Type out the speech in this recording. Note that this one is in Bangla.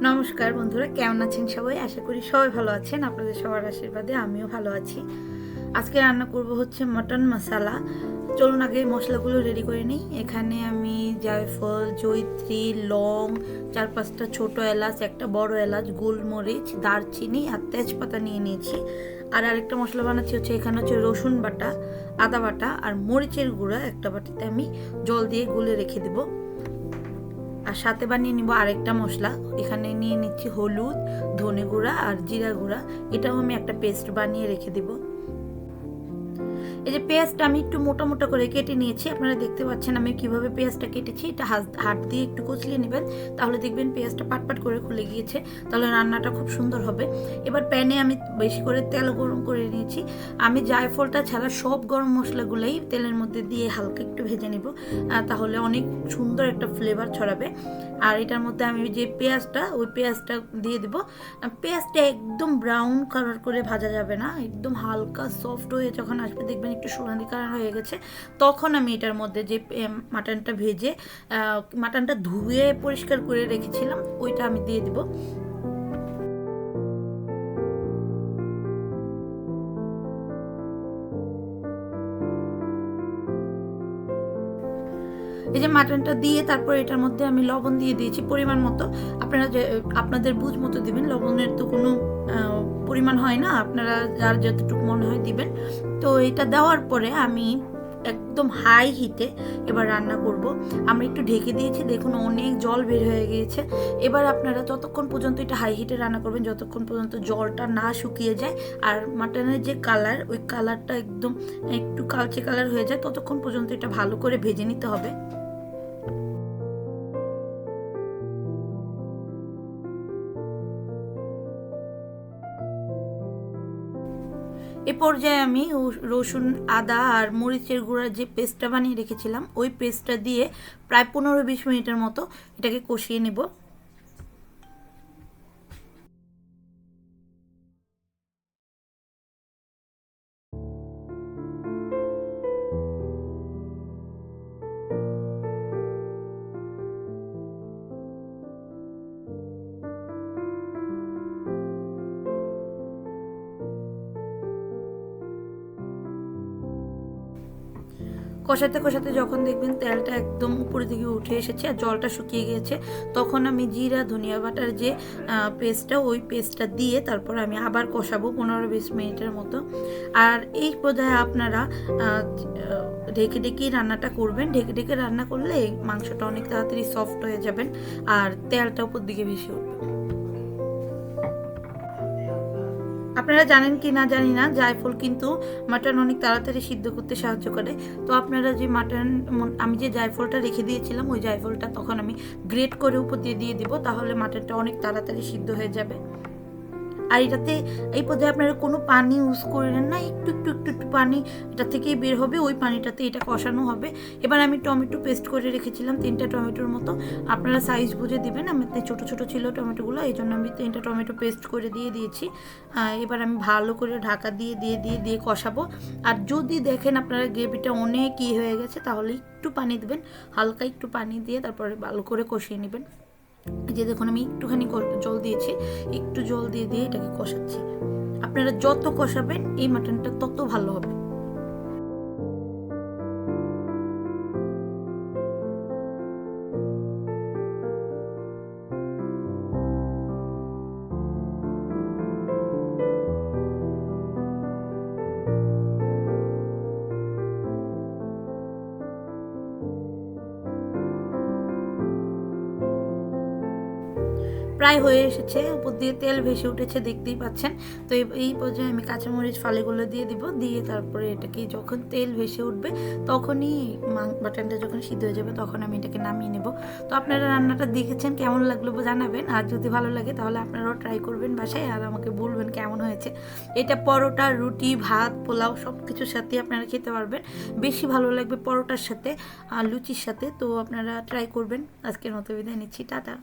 নমস্কার বন্ধুরা, কেমন আছেন সবাই? আশা করি সবাই ভালো আছেন। আপনাদের সবার আশীর্বাদে আমিও ভালো আছি। আজকে রান্না করব হচ্ছে মটন মশলা। চলুন আগে মশলাগুলো রেডি করে নিই। এখানে আমি জায়ফল, জয়িত্রী, লং, 4-5টা ছোট এলাচ, একটা বড় এলাচ, গোলমরিচ, দারচিনি আর তেজপাতা নিয়ে নিয়েছি। আর আরেকটা মশলা বানাচ্ছি হচ্ছে এখানে হচ্ছে রসুন বাটা, আদা বাটা আর মরিচের গুঁড়া একটা বাটিতে আমি জল দিয়ে গুলে রেখে দেবো। আর সাথে বানিয়ে নিব আরেকটা মশলা। এখানে নিয়ে নিচ্ছি হলুদ, ধনে গুঁড়া আর জিরা গুঁড়া। এটাও আমি একটা পেস্ট বানিয়ে রেখে দেবো। এই যে পেঁয়াজটা আমি একটু মোটা মোটা করে কেটে নিয়েছি। আপনারা দেখতে পাচ্ছেন আমি কিভাবে পেঁয়াজটা কেটেছি। এটা হাত দিয়ে একটু কুচলিয়ে নেবেন, তাহলে দেখবেন পেঁয়াজটা পাটপাট করে খুলে গিয়েছে। তাহলে রান্নাটা খুব সুন্দর হবে। এবার প্যানে আমি বেশি করে তেল গরম করে নিয়েছি। আমি জায়ফলটা ছাড়া সব গরম মশলাগুলোই তেলের মধ্যে দিয়ে হালকা একটু ভেজে নেব, তাহলে অনেক সুন্দর একটা ফ্লেভার ছড়াবে। আর এটার মধ্যে আমি যে ওই পেঁয়াজটা দিয়ে দেবো। পেঁয়াজটা একদম ব্রাউন কালার করে ভাজা যাবে না, একদম হালকা সফট হয়ে যখন আসবে দেখবেন একটু সোনালি কালার হয়ে গেছে, তখন আমি এটার মধ্যে যে মাটনটা ভেজে মাটনটা ধুয়ে পরিষ্কার করে রেখেছিলাম ওইটা আমি দিয়ে দিব। এই যে মাটনটা দিয়ে তারপর এটার মধ্যে আমি লবণ দিয়ে দিয়েছি পরিমাণ মতো। আপনারা যে আপনাদের বুঝ মতো দিবেন, লবণের তো কোনো পরিমাণ হয় না, আপনারা যার যতটুকু মনে হয় দিবেন। তো এটা দেওয়ার পরে আমি একদম হাই হিটে এবার রান্না করব। আমরা একটু ঢেকে দিয়েছি, দেখুন অনেক জল বের হয়ে গিয়েছে। এবার আপনারা ততক্ষণ পর্যন্ত এটা হাই হিটে রান্না করবেন যতক্ষণ পর্যন্ত জলটা না শুকিয়ে যায় আর মাটনের যে কালার ওই কালারটা একদম একটু কালচে কালার হয়ে যায়, ততক্ষণ পর্যন্ত এটা ভালো করে ভেজে নিতে হবে। এ পর্যায়ে আমি রসুন, আদা আর মরিচের গুঁড়ার যে পেস্টটা বানিয়ে রেখেছিলাম ওই পেস্টটা দিয়ে প্রায় 15-20 মিনিটের মতো এটাকে কষিয়ে নেব। কষাতে কষাতে যখন দেখবেন তেলটা একদম উপরের দিকে উঠে এসেছে আর জলটা শুকিয়ে গিয়েছে, তখন আমি জিরা ধনিয়া বাটার যে পেস্টটা ওই পেস্টটা দিয়ে তারপর আমি আবার কষাবো 15-20 মিনিটের মতো। আর এই পর্যায়ে আপনারা ঢেকে ঢেকেই রান্নাটা করবেন। ঢেকে ঢেকে রান্না করলে মাংসটা অনেক তাড়াতাড়ি সফট হয়ে যাবেন আর তেলটা উপর দিকে বেশি উঠবে। আপনারা জানেন কি না জানি না, জায়ফল কিন্তু মাটন অনেক তাড়াতাড়ি সিদ্ধ করতে সাহায্য করে। তো আপনারা যে আমি যে জায়ফলটা রেখে দিয়েছিলাম ওই জায়ফলটা তখন আমি গ্রেট করে উপর দিয়ে দিয়ে দিব, তাহলে মাটনটা অনেক তাড়াতাড়ি সিদ্ধ হয়ে যাবে। আর এটাতে এই পর্যায়ে আপনারা কোনো পানি ইউজ করবেন না, একটু একটু একটু একটু পানি এটা থেকেই বের হবে, ওই পানিটাতে এটা কষানো হবে। এবার আমি টমেটো পেস্ট করে রেখেছিলাম 3টা টমেটোর মতো, আপনারা সাইজ বুঝে দিবেন। আমাদের ছোটো ছোটো ছিল টমেটোগুলো, এই জন্য আমি 3টা টমেটো পেস্ট করে দিয়ে দিয়েছি। এবার আমি ভালো করে ঢাকা দিয়ে দিয়ে দিয়ে দিয়ে কষাবো। আর যদি দেখেন আপনারা গ্রেভিটা অনেক হয়ে গেছে তাহলে একটু পানি দেবেন, হালকা একটু পানি দিয়ে তারপরে ভালো করে কষিয়ে নেবেন। যে দেখুন আমি একটুখানি জল দিয়েছি, একটু জল দিয়ে দিয়ে এটাকে কষাচ্ছি। আপনারা যত কষাবেন এই মাটনটা তত ভালো হবে। প্রায় হয়ে এসেছে, উপর দিয়ে তেল ভেসে উঠেছে, দেখতেই পাচ্ছেন। তো এই পর্যায়ে আমি কাঁচামরিচ ফালিগুলো দিয়ে দিব, দিয়ে তারপরে এটাকে যখন তেল ভেসে উঠবে তখনই মাটনটা যখন সিদ্ধ হয়ে যাবে তখন আমি এটাকে নামিয়ে নেব। তো আপনারা রান্নাটা দেখেছেন, কেমন লাগলো জানাবেন। আর যদি ভালো লাগে তাহলে আপনারাও ট্রাই করবেন বাসায় আর আমাকে বলবেন কেমন হয়েছে। এটা পরোটা, রুটি, ভাত, পোলাও সব কিছুর সাথে আপনারা খেতে পারবেন। বেশি ভালো লাগবে পরোটার সাথে আর লুচির সাথে। তো আপনারা ট্রাই করবেন। আজকের মতো বিদায় নিচ্ছি, টাটা।